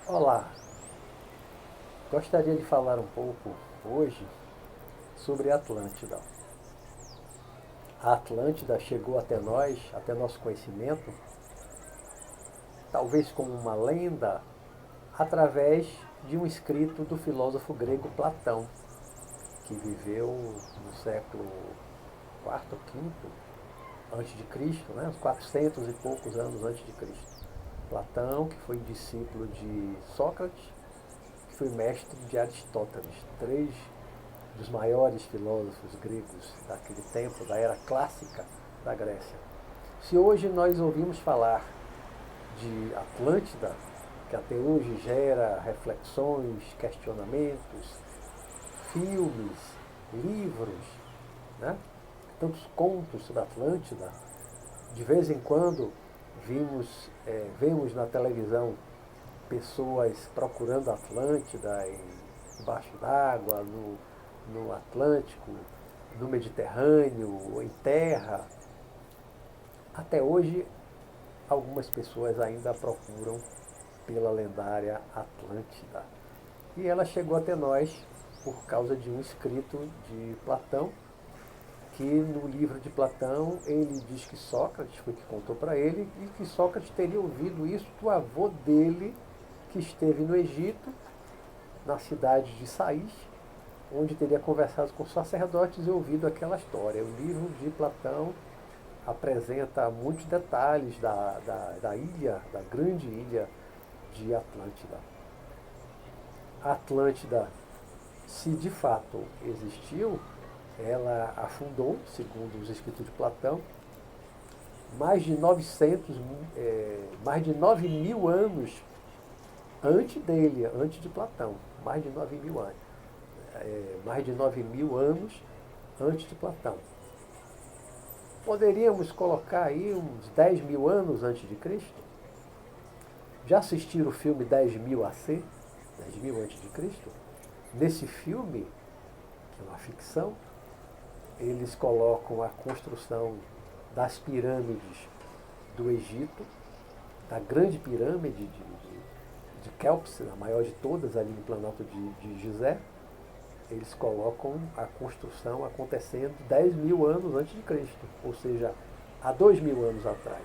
Olá, gostaria de falar um pouco hoje sobre a Atlântida. A Atlântida chegou até nós, até nosso conhecimento, talvez como uma lenda, através de um escrito do filósofo grego Platão, que viveu no século quarto ou quinto antes de Cristo, né? Uns 400 e poucos anos antes de Cristo. Platão, que foi discípulo de Sócrates, que foi mestre de Aristóteles, três dos maiores filósofos gregos daquele tempo, da era clássica da Grécia. Se hoje nós ouvimos falar de Atlântida, que até hoje gera reflexões, questionamentos, filmes, livros, né? Tantos contos sobre Atlântida, de vez em quando vemos na televisão pessoas procurando Atlântida embaixo d'água, no Atlântico, no Mediterrâneo, em terra. Até hoje, algumas pessoas ainda procuram pela lendária Atlântida. E ela chegou até nós por causa de um escrito de Platão, que no livro de Platão ele diz que Sócrates foi que contou para ele e que Sócrates teria ouvido isso do avô dele, que esteve no Egito, na cidade de Sais, onde teria conversado com sacerdotes e ouvido aquela história. O livro de Platão apresenta muitos detalhes da ilha, da grande ilha de Atlântida. A Atlântida, se de fato existiu, ela afundou, segundo os escritos de Platão, mais de 9 mil anos antes dele, antes de Platão. Mais de 9 mil anos. Mais de 9 mil anos antes de Platão. Poderíamos colocar aí uns 10 mil anos antes de Cristo? Já assistiram o filme 10 mil AC? 10 mil antes de Cristo? Nesse filme, que é uma ficção, eles colocam a construção das pirâmides do Egito, da grande pirâmide de Kéops, a maior de todas, ali no Planalto de Gizé. Eles colocam a construção acontecendo 10 mil anos antes de Cristo, ou seja, há 2 mil anos atrás.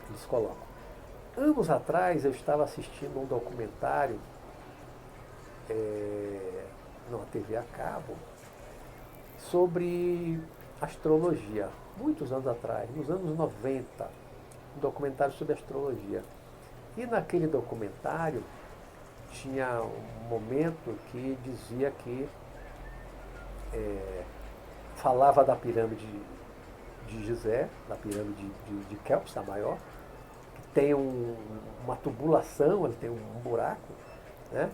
Eles colocam. Anos atrás eu estava assistindo um documentário numa TV a cabo sobre astrologia, muitos anos atrás, nos anos 90, um documentário sobre astrologia. E naquele documentário tinha um momento que dizia que falava da pirâmide de Gizé, da pirâmide de Kéops, a maior, que tem uma tubulação, ele tem um buraco, né?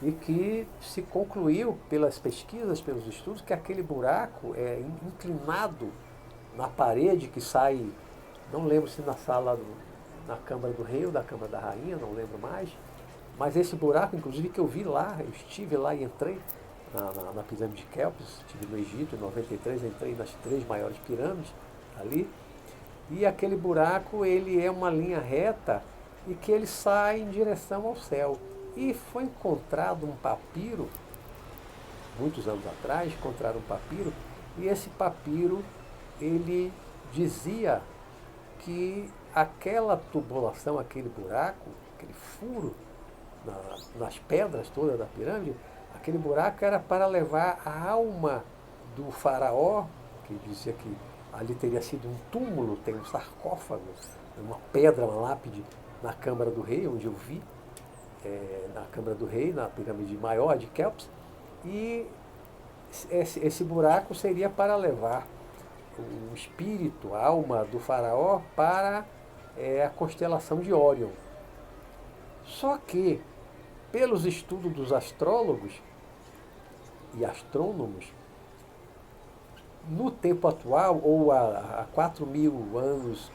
E que se concluiu pelas pesquisas, pelos estudos, que aquele buraco é inclinado na parede que sai, não lembro se na sala, na Câmara do Rei ou da Câmara da Rainha, não lembro mais, mas esse buraco, inclusive, que eu vi lá, eu estive lá e entrei na pirâmide de Kéops, estive no Egito em 93, entrei nas três maiores pirâmides ali, e aquele buraco, ele é uma linha reta e que ele sai em direção ao céu. E foi encontrado um papiro, muitos anos atrás, encontraram um papiro, e esse papiro, ele dizia que aquela tubulação, aquele buraco, aquele furo nas pedras todas da pirâmide, aquele buraco era para levar a alma do faraó, que dizia que ali teria sido um túmulo, tem um sarcófago, uma pedra, uma lápide na Câmara do Rei, onde eu vi, na Câmara do Rei, na pirâmide maior de Kéops, e esse buraco seria para levar o espírito, a alma do faraó para a constelação de Órion. Só que, pelos estudos dos astrólogos e astrônomos, no tempo atual, ou há 4.000 anos,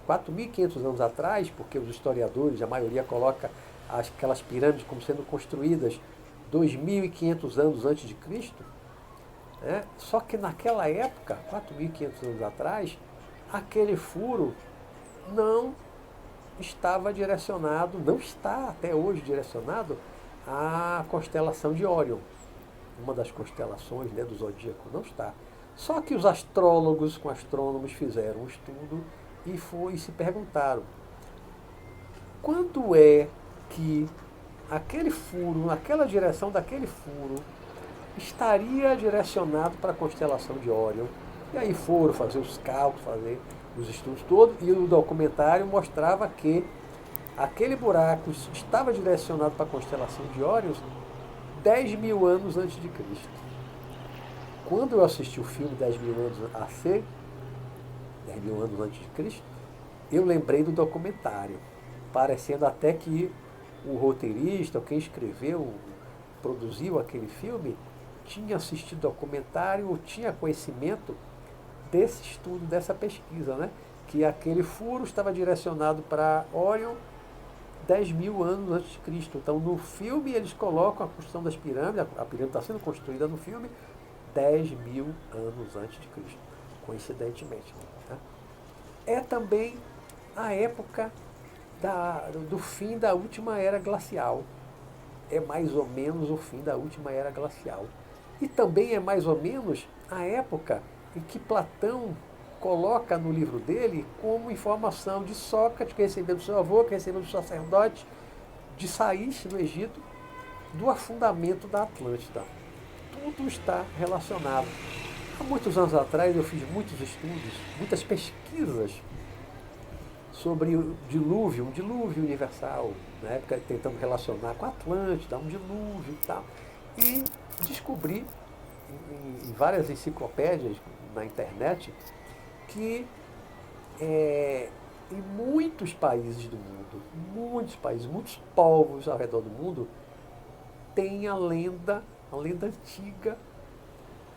4.500 anos atrás, porque os historiadores, a maioria coloca aquelas pirâmides como sendo construídas 2.500 anos antes de Cristo, né? Só que naquela época, 4.500 anos atrás, aquele furo não estava direcionado, não está até hoje direcionado à constelação de Órion, uma das constelações, né, do zodíaco, não está. Só que os astrólogos com astrônomos fizeram um estudo e se perguntaram quando é que aquele furo, aquela direção daquele furo, estaria direcionado para a constelação de Órion. E aí foram fazer os cálculos, fazer os estudos todos, e o documentário mostrava que aquele buraco estava direcionado para a constelação de Órion 10 mil anos antes de Cristo. Quando eu assisti o filme 10 mil anos AC, 10 mil anos antes de Cristo, eu lembrei do documentário, parecendo até que o roteirista, ou quem escreveu, produziu aquele filme, tinha assistido o documentário ou tinha conhecimento desse estudo, dessa pesquisa, né? Que aquele furo estava direcionado para Órion 10 mil anos antes de Cristo. Então, no filme, eles colocam a construção das pirâmides, a pirâmide está sendo construída no filme 10 mil anos antes de Cristo, coincidentemente. Né? É também a época do fim da última era glacial. É mais ou menos o fim da última era glacial. E também é mais ou menos a época em que Platão coloca no livro dele como informação de Sócrates, que recebeu do seu avô, que recebeu do sacerdote, de Saís, no Egito, do afundamento da Atlântida. Tudo está relacionado. Há muitos anos atrás eu fiz muitos estudos, muitas pesquisas sobre o dilúvio, um dilúvio universal, na época tentando relacionar com a Atlântida, um dilúvio e tal. E descobri em várias enciclopédias na internet que em muitos países do mundo, muitos países, muitos povos ao redor do mundo, tem a lenda antiga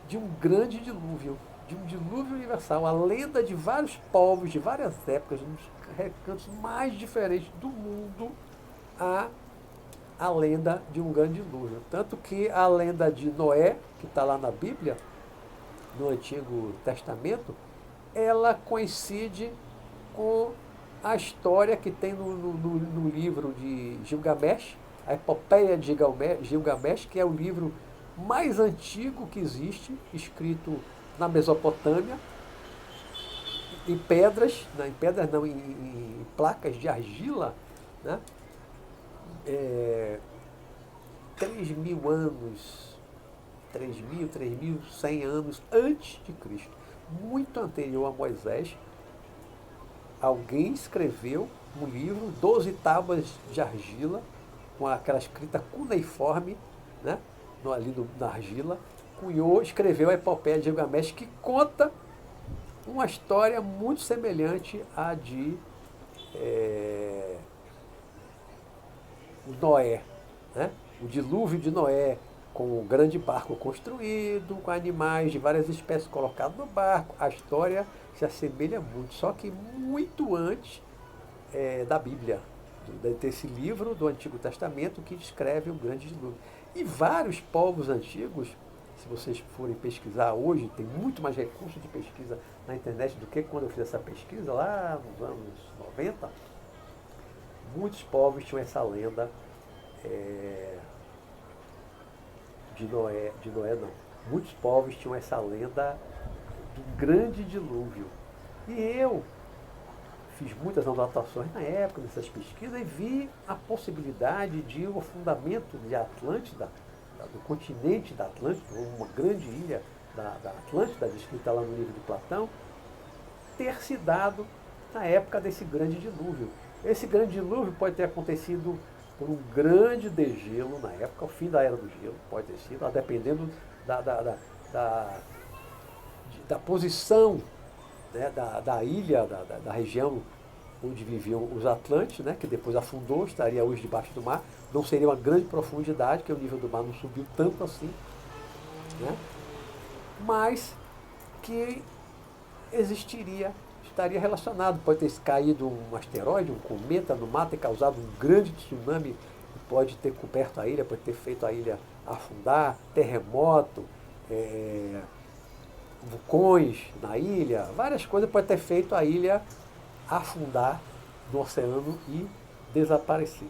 de um grande dilúvio, de um dilúvio universal, a lenda de vários povos, de várias épocas, nos recantos mais diferentes do mundo, a lenda de um grande dilúvio. Tanto que a lenda de Noé, que está lá na Bíblia, no Antigo Testamento, ela coincide com a história que tem no livro de Gilgamesh, a epopeia de Gilgamesh, que é o livro mais antigo que existe, escrito na Mesopotâmia, em pedras, não, em placas de argila, né? 3.000 anos, 3.100 anos antes de Cristo, muito anterior a Moisés, alguém escreveu um livro, 12 tábuas de argila, com aquela escrita cuneiforme, né? Ali na argila, cunhou, escreveu a epopeia de Gilgamesh, que conta uma história muito semelhante à de Noé, né? O dilúvio de Noé, com o grande barco construído, com animais de várias espécies colocados no barco. A história se assemelha muito, só que muito antes da Bíblia, desse livro do Antigo Testamento que descreve o grande dilúvio. E vários povos antigos, se vocês forem pesquisar hoje, tem muito mais recursos de pesquisa na internet do que quando eu fiz essa pesquisa lá nos anos 90. Muitos povos tinham essa lenda de Noé não. Muitos povos tinham essa lenda do grande dilúvio. E eu fiz muitas anotações na época dessas pesquisas e vi a possibilidade de o afundamento de Atlântida, do continente da Atlântida, uma grande ilha da Atlântida, descrita lá no livro de Platão, ter se dado na época desse grande dilúvio. Esse grande dilúvio pode ter acontecido por um grande degelo na época, o fim da era do gelo, pode ter sido, dependendo da posição, né, da ilha, da região onde viviam os Atlantes, né, que depois afundou, estaria hoje debaixo do mar, não seria uma grande profundidade, que o nível do mar não subiu tanto assim, né, mas que estaria relacionado, pode ter caído um asteroide, um cometa no mar, ter causado um grande tsunami, pode ter coberto a ilha, pode ter feito a ilha afundar, terremoto, vulcões na ilha, várias coisas pode ter feito a ilha afundar no oceano e desaparecer.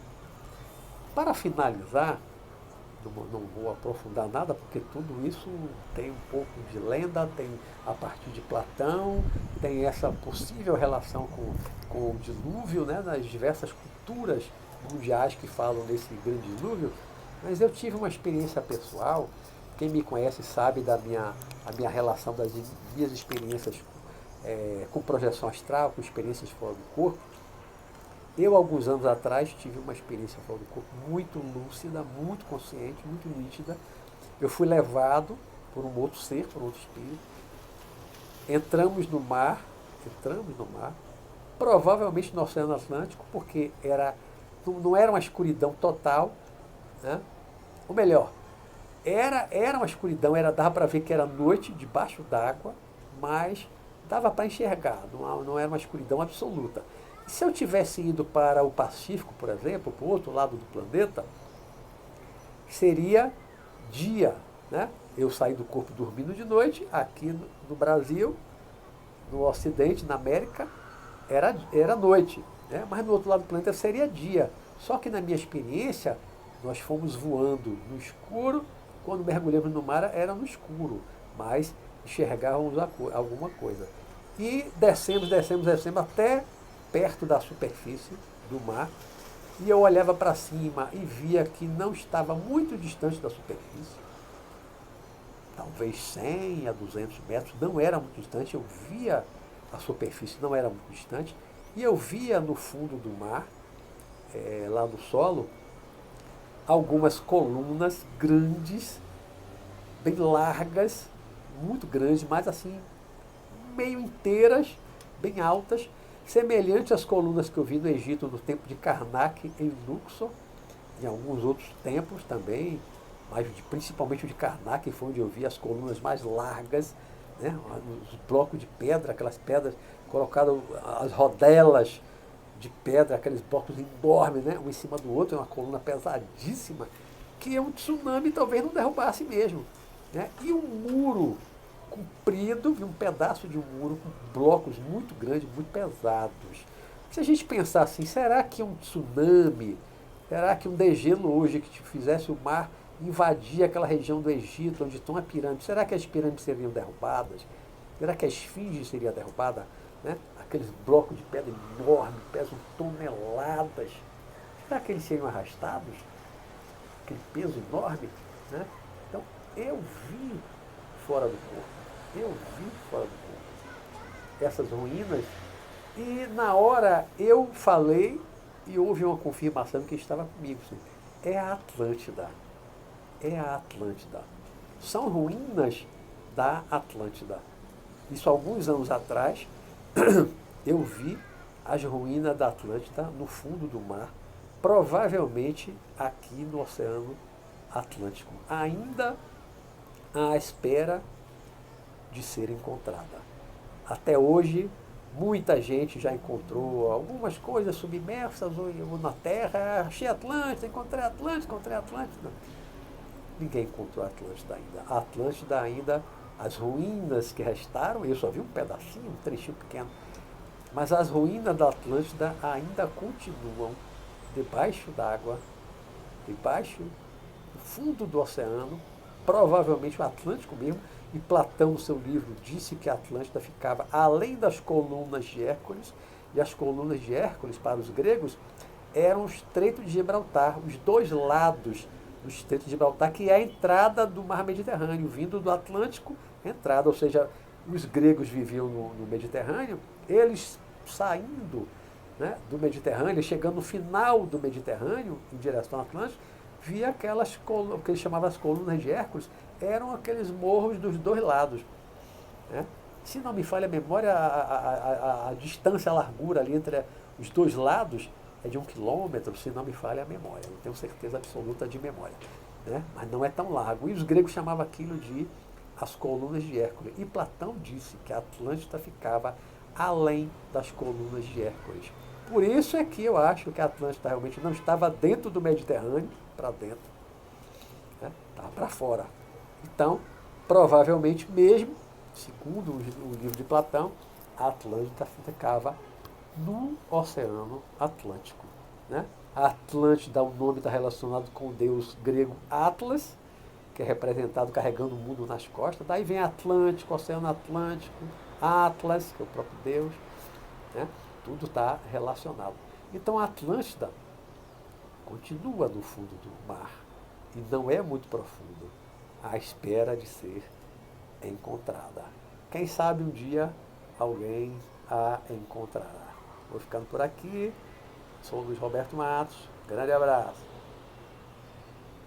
Para finalizar, não vou aprofundar nada, porque tudo isso tem um pouco de lenda, tem a partir de Platão, tem essa possível relação com o dilúvio, né, nas diversas culturas mundiais que falam desse grande dilúvio, mas eu tive uma experiência pessoal, quem me conhece sabe a minha relação, das minhas experiências com projeção astral, com experiências fora do corpo. Eu, alguns anos atrás, tive uma experiência fora do corpo muito lúcida, muito consciente, muito nítida. Eu fui levado por um outro ser, por um outro espírito. Entramos no mar, provavelmente no Oceano Atlântico, porque não era uma escuridão total, né? Ou melhor, era uma escuridão, dava para ver que era noite debaixo d'água, mas dava para enxergar, não era uma escuridão absoluta. Se eu tivesse ido para o Pacífico, por exemplo, para o outro lado do planeta, seria dia, né? Eu saí do corpo dormindo de noite, aqui no Brasil, no Ocidente, na América, era noite, né? Mas no outro lado do planeta seria dia. Só que na minha experiência, nós fomos voando no escuro, quando mergulhamos no mar era no escuro, mas enxergávamos alguma coisa. E descemos até perto da superfície do mar, e eu olhava para cima e via que não estava muito distante da superfície, talvez 100 a 200 metros, não era muito distante, eu via a superfície, não era muito distante, e eu via no fundo do mar, lá no solo, algumas colunas grandes, bem largas, muito grandes, mas assim, meio inteiras, bem altas, semelhante às colunas que eu vi no Egito no tempo de Karnak, em Luxor, em alguns outros templos também, mas principalmente o de Karnak, foi onde eu vi as colunas mais largas, né? Os blocos de pedra, aquelas pedras colocadas, as rodelas de pedra, aqueles blocos enormes, né? Um em cima do outro, uma coluna pesadíssima, que um tsunami talvez não derrubasse mesmo, né? E um muro comprido, um pedaço de um muro com blocos muito grandes, muito pesados. Se a gente pensar assim, será que um tsunami, será que um degelo hoje que fizesse o mar invadir aquela região do Egito onde estão as pirâmides, será que as pirâmides seriam derrubadas? Será que a esfinge seria derrubada? Né? Aqueles blocos de pedra enormes, pesam toneladas. Será que eles seriam arrastados? Aquele peso enorme? Né? Então, eu vi fora do corpo. Eu vi fora do corpo essas ruínas, e na hora eu falei e houve uma confirmação que estava comigo. Assim, é a Atlântida. É a Atlântida. São ruínas da Atlântida. Isso alguns anos atrás, eu vi as ruínas da Atlântida no fundo do mar, provavelmente aqui no Oceano Atlântico, ainda à espera de ser encontrada. Até hoje, muita gente já encontrou algumas coisas submersas ou na terra. Achei Atlântida, encontrei Atlântida. Ninguém encontrou a Atlântida ainda. A Atlântida ainda, as ruínas que restaram, eu só vi um pedacinho, um trechinho pequeno, mas as ruínas da Atlântida ainda continuam debaixo d'água, debaixo do fundo do oceano, provavelmente o Atlântico mesmo. E Platão, no seu livro, disse que a Atlântida ficava além das colunas de Hércules, e as colunas de Hércules, para os gregos, eram o Estreito de Gibraltar, os dois lados do Estreito de Gibraltar, que é a entrada do mar Mediterrâneo, vindo do Atlântico, entrada, ou seja, os gregos viviam no Mediterrâneo, eles saindo, né, do Mediterrâneo, chegando no final do Mediterrâneo, em direção ao Atlântico, via aquelas colunas, o que eles chamavam as colunas de Hércules, eram aqueles morros dos dois lados. Né? Se não me falha a memória, a distância, a largura ali entre os dois lados é de 1 quilômetro, se não me falha a memória. Não tenho certeza absoluta de memória. Né? Mas não é tão largo. E os gregos chamavam aquilo de as colunas de Hércules. E Platão disse que a Atlântida ficava além das colunas de Hércules. Por isso é que eu acho que a Atlântida realmente não estava dentro do Mediterrâneo, para dentro, né? Estava para fora. Então, provavelmente mesmo, segundo o livro de Platão, a Atlântida ficava no Oceano Atlântico. Né? A Atlântida, o nome está relacionado com o deus grego Atlas, que é representado carregando o mundo nas costas. Daí vem Atlântico, Oceano Atlântico, Atlas, que é o próprio Deus. Né? Tudo está relacionado. Então a Atlântida continua no fundo do mar e não é muito profundo, à espera de ser encontrada. Quem sabe um dia alguém a encontrará. Vou ficando por aqui. Sou o Luiz Roberto Matos. Grande abraço.